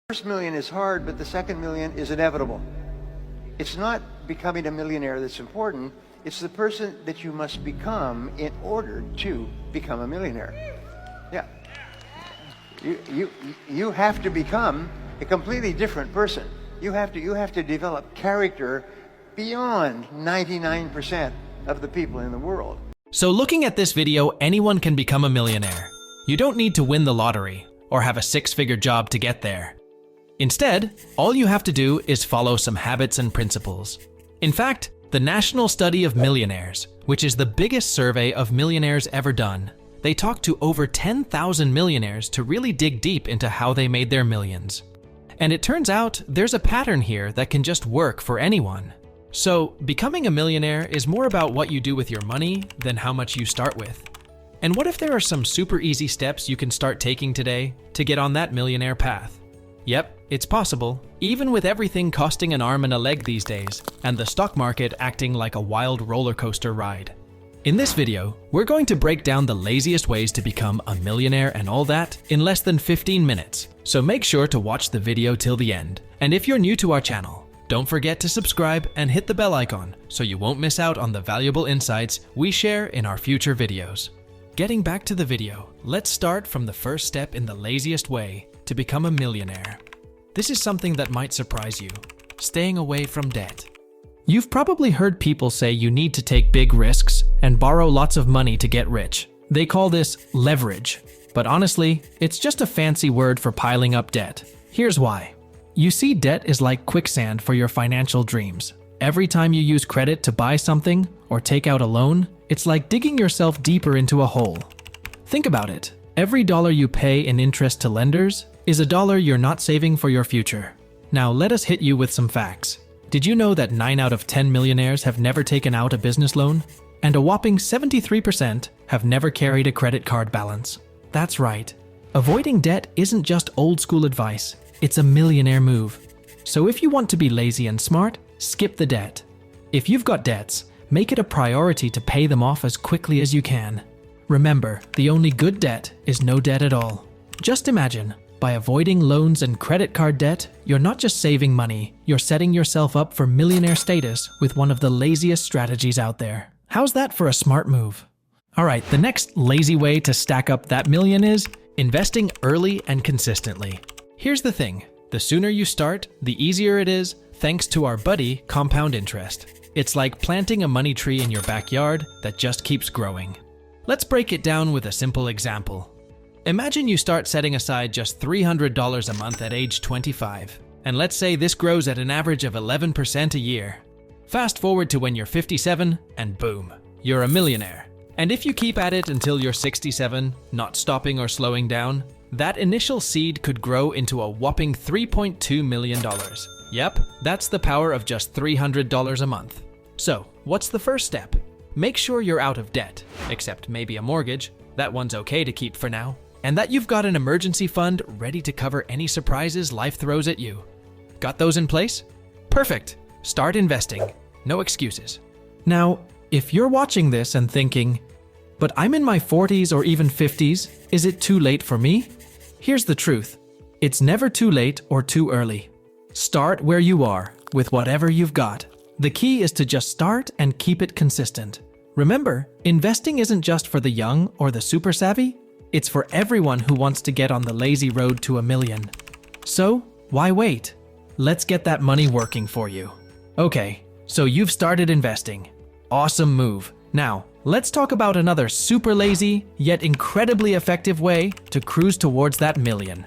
First million is hard, but the second million is inevitable. It's not becoming a millionaire that's important. It's the person that you must become in order to become a millionaire. Yeah. You have to become a completely different person. You have to develop character beyond 99% of the people in the world. So looking at this video, anyone can become a millionaire. You don't need to win the lottery or have a six-figure job to get there. Instead, all you have to do is follow some habits and principles. In fact, the National Study of Millionaires, which is the biggest survey of millionaires ever done, they talked to over 10,000 millionaires to really dig deep into how they made their millions. And it turns out there's a pattern here that can just work for anyone. So, becoming a millionaire is more about what you do with your money than how much you start with. And what if there are some super easy steps you can start taking today to get on that millionaire path? Yep, it's possible, even with everything costing an arm and a leg these days, and the stock market acting like a wild roller coaster ride. In this video, we're going to break down the laziest ways to become a millionaire and all that in less than 15 minutes. So make sure to watch the video till the end. And if you're new to our channel, don't forget to subscribe and hit the bell icon so you won't miss out on the valuable insights we share in our future videos. Getting back to the video, let's start from the first step in the laziest way to become a millionaire. This is something that might surprise you: staying away from debt. You've probably heard people say you need to take big risks and borrow lots of money to get rich. They call this leverage. But honestly, it's just a fancy word for piling up debt. Here's why. You see, debt is like quicksand for your financial dreams. Every time you use credit to buy something or take out a loan, it's like digging yourself deeper into a hole. Think about it. Every dollar you pay in interest to lenders is a dollar you're not saving for your future. Now let us hit you with some facts. Did you know that 9 out of 10 millionaires have never taken out a business loan? And a whopping 73% have never carried a credit card balance. That's right. Avoiding debt isn't just old school advice, it's a millionaire move. So if you want to be lazy and smart, skip the debt. If you've got debts, make it a priority to pay them off as quickly as you can. Remember, the only good debt is no debt at all. Just imagine, by avoiding loans and credit card debt, you're not just saving money, you're setting yourself up for millionaire status with one of the laziest strategies out there. How's that for a smart move? Alright, the next lazy way to stack up that million is investing early and consistently. Here's the thing, the sooner you start, the easier it is, thanks to our buddy compound interest. It's like planting a money tree in your backyard that just keeps growing. Let's break it down with a simple example. Imagine you start setting aside just $300 a month at age 25, and let's say this grows at an average of 11% a year. Fast forward to when you're 57, and boom, you're a millionaire. And if you keep at it until you're 67, not stopping or slowing down, that initial seed could grow into a whopping $3.2 million. Yep, that's the power of just $300 a month. So, what's the first step? Make sure you're out of debt, except maybe a mortgage. That one's okay to keep for now. And that you've got an emergency fund ready to cover any surprises life throws at you. Got those in place? Perfect. Start investing. No excuses. Now, if you're watching this and thinking, but I'm in my 40s or even 50s, is it too late for me? Here's the truth. It's never too late or too early. Start where you are, with whatever you've got. The key is to just start and keep it consistent. Remember, investing isn't just for the young or the super savvy. It's for everyone who wants to get on the lazy road to $1 million. So, why wait? Let's get that money working for you. Okay, so you've started investing. Awesome move. Now, let's talk about another super lazy, yet incredibly effective way to cruise towards that million.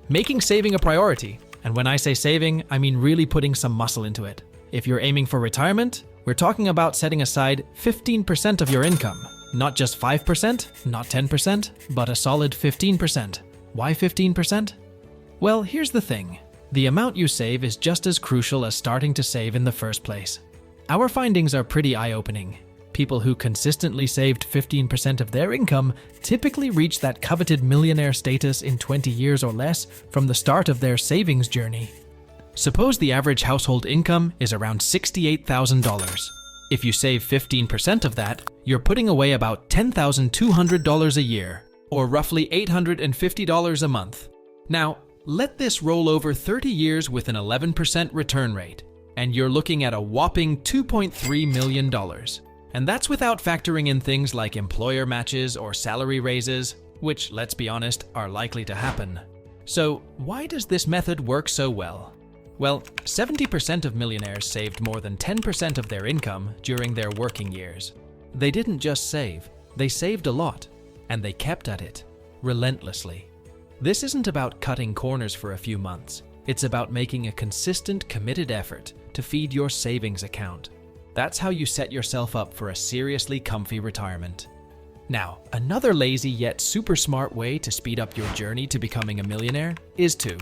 Making saving a priority. And when I say saving, I mean really putting some muscle into it. If you're aiming for retirement, we're talking about setting aside 15% of your income. Not just 5%, not 10%, but a solid 15%. Why 15%? Well, here's the thing. The amount you save is just as crucial as starting to save in the first place. Our findings are pretty eye-opening. People who consistently saved 15% of their income typically reach that coveted millionaire status in 20 years or less from the start of their savings journey. Suppose the average household income is around $68,000. If you save 15% of that, you're putting away about $10,200 a year, or roughly $850 a month. Now, Let this roll over 30 years with an 11% return rate, and you're looking at a whopping $2.3 million. And that's without factoring in things like employer matches or salary raises, which, let's be honest, are likely to happen. So, why does this method work so well? Well, 70% of millionaires saved more than 10% of their income during their working years. They didn't just save, they saved a lot, and they kept at it, relentlessly. This isn't about cutting corners for a few months. It's about making a consistent, committed effort to feed your savings account. That's how you set yourself up for a seriously comfy retirement. Now, another lazy yet super smart way to speed up your journey to becoming a millionaire is to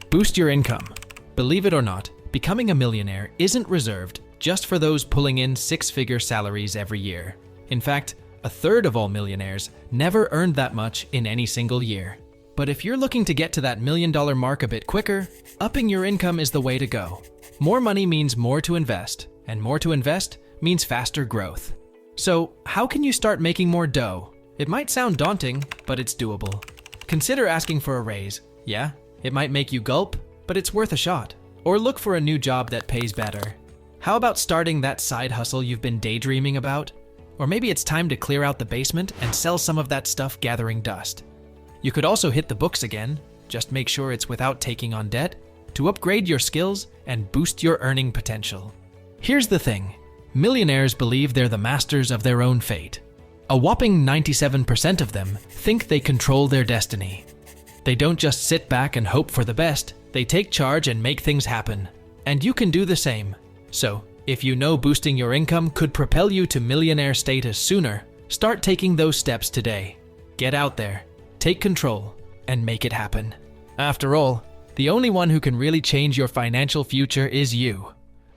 boost your income. Believe it or not, becoming a millionaire isn't reserved just for those pulling in six-figure salaries every year. In fact, a third of all millionaires never earned that much in any single year. But if you're looking to get to that $1 million mark a bit quicker, upping your income is the way to go. More money means more to invest, and more to invest means faster growth. So, how can you start making more dough? It might sound daunting, but it's doable. Consider asking for a raise. Yeah, it might make you gulp, but it's worth a shot. Or look for a new job that pays better. How about starting that side hustle you've been daydreaming about? Or maybe it's time to clear out the basement and sell some of that stuff gathering dust. You could also hit the books again, just make sure it's without taking on debt, to upgrade your skills and boost your earning potential. Here's the thing. Millionaires believe they're the masters of their own fate. A whopping 97% of them think they control their destiny. They don't just sit back and hope for the best, they take charge and make things happen. And you can do the same. So, if you know boosting your income could propel you to millionaire status sooner, start taking those steps today. Get out there, take control, and make it happen. After all, the only one who can really change your financial future is you.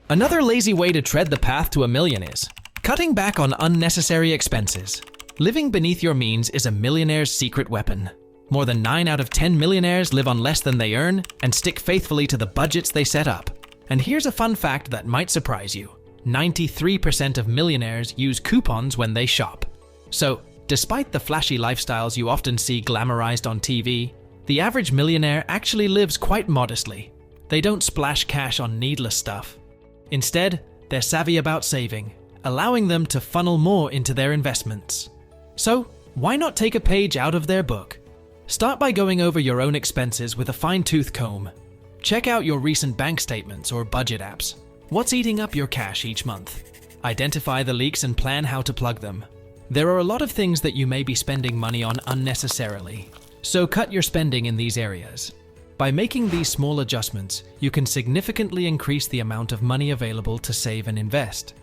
Another lazy way to tread the path to $1 million is cutting back on unnecessary expenses. Living beneath your means is a millionaire's secret weapon. More than 9 out of 10 millionaires live on less than they earn and stick faithfully to the budgets they set up. And here's a fun fact that might surprise you. 93% of millionaires use coupons when they shop. So, despite the flashy lifestyles you often see glamorized on TV, the average millionaire actually lives quite modestly. They don't splash cash on needless stuff. Instead, they're savvy about saving, allowing them to funnel more into their investments. So, why not take a page out of their book? Start by going over your own expenses with a fine-tooth comb. Check out your recent bank statements or budget apps. What's eating up your cash each month? Identify the leaks and plan how to plug them. There are a lot of things that you may be spending money on unnecessarily, so cut your spending in these areas. By making these small adjustments, you can significantly increase the amount of money available to save and invest.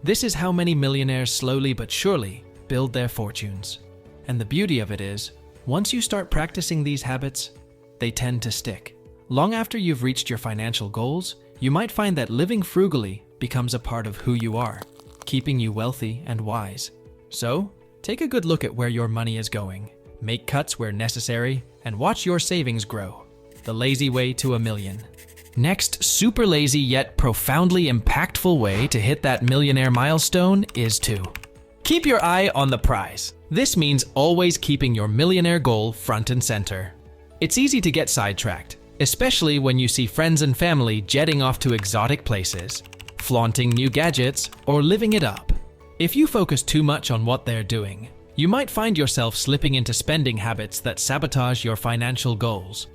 This is how many millionaires slowly but surely build their fortunes. And the beauty of it is, once you start practicing these habits, they tend to stick. Long after you've reached your financial goals, you might find that living frugally becomes a part of who you are, keeping you wealthy and wise. So, take a good look at where your money is going, make cuts where necessary, and watch your savings grow. The lazy way to $1 million. Next, super lazy yet profoundly impactful way to hit that millionaire milestone is to keep your eye on the prize. This means always keeping your millionaire goal front and center. It's easy to get sidetracked, especially when you see friends and family jetting off to exotic places, flaunting new gadgets, or living it up. If you focus too much on what they're doing, you might find yourself slipping into spending habits that sabotage your financial goals.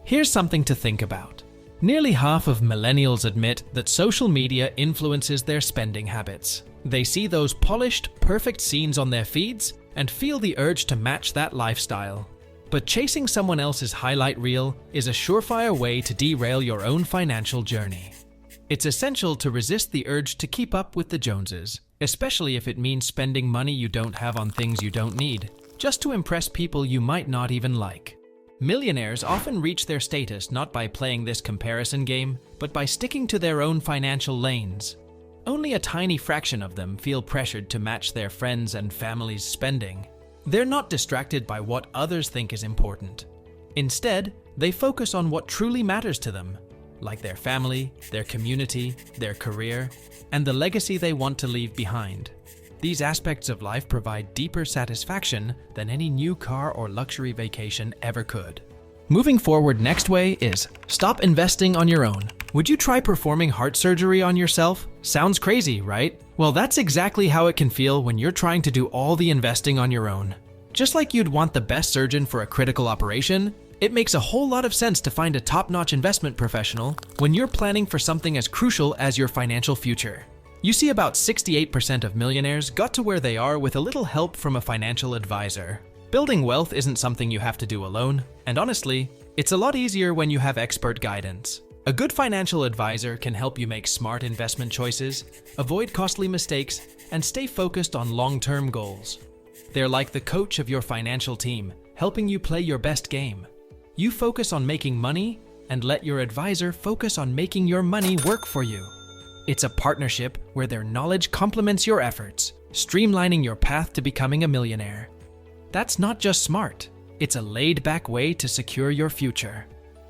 Here's something to think about. Nearly half of millennials admit that social media influences their spending habits. They see those polished, perfect scenes on their feeds and feel the urge to match that lifestyle. But chasing someone else's highlight reel is a surefire way to derail your own financial journey. It's essential to resist the urge to keep up with the Joneses, especially if it means spending money you don't have on things you don't need, just to impress people you might not even like. Millionaires often reach their status not by playing this comparison game, but by sticking to their own financial lanes. Only a tiny fraction of them feel pressured to match their friends' and family's spending. They're not distracted by what others think is important. Instead, they focus on what truly matters to them, like their family, their community, their career, and the legacy they want to leave behind. These aspects of life provide deeper satisfaction than any new car or luxury vacation ever could. Moving forward, next way is stop investing on your own. Would you try performing heart surgery on yourself? Sounds crazy, right? Well, that's exactly how it can feel when you're trying to do all the investing on your own. Just like you'd want the best surgeon for a critical operation, it makes a whole lot of sense to find a top-notch investment professional when you're planning for something as crucial as your financial future. You see, about 68% of millionaires got to where they are with a little help from a financial advisor. Building wealth isn't something you have to do alone, and honestly, it's a lot easier when you have expert guidance. A good financial advisor can help you make smart investment choices, avoid costly mistakes, and stay focused on long-term goals. They're like the coach of your financial team, helping you play your best game. You focus on making money, and let your advisor focus on making your money work for you. It's a partnership where their knowledge complements your efforts, streamlining your path to becoming a millionaire. That's not just smart, it's a laid-back way to secure your future.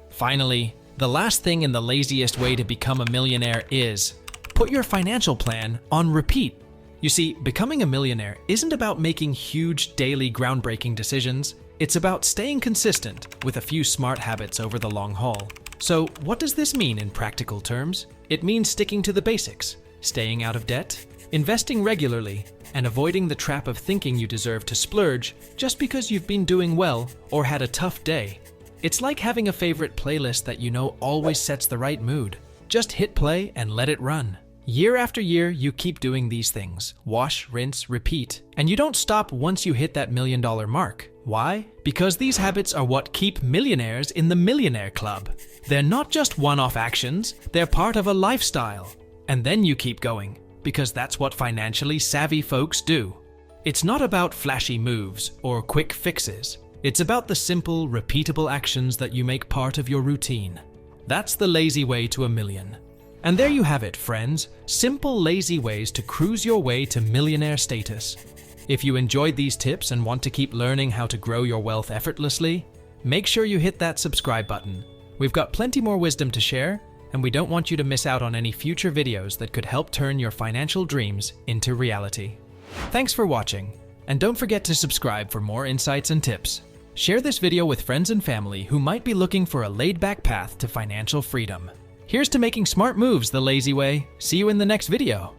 Finally, the last thing in the laziest way to become a millionaire is put your financial plan on repeat. You see, becoming a millionaire isn't about making huge daily groundbreaking decisions. It's about staying consistent with a few smart habits over the long haul. So what does this mean in practical terms? It means sticking to the basics, staying out of debt, investing regularly, and avoiding the trap of thinking you deserve to splurge just because you've been doing well or had a tough day. It's like having a favorite playlist that you know always sets the right mood. Just hit play and let it run. Year after year, you keep doing these things. Wash, rinse, repeat. And you don't stop once you hit that $1 million mark. Why? Because these habits are what keep millionaires in the Millionaire Club. They're not just one-off actions, they're part of a lifestyle. And then you keep going, because that's what financially savvy folks do. It's not about flashy moves or quick fixes. It's about the simple, repeatable actions that you make part of your routine. That's the lazy way to $1 million. And there you have it, friends. Simple, lazy ways to cruise your way to millionaire status. If you enjoyed these tips and want to keep learning how to grow your wealth effortlessly, make sure you hit that subscribe button. We've got plenty more wisdom to share, and we don't want you to miss out on any future videos that could help turn your financial dreams into reality. Thanks for watching, and don't forget to subscribe for more insights and tips. Share this video with friends and family who might be looking for a laid-back path to financial freedom. Here's to making smart moves the lazy way. See you in the next video.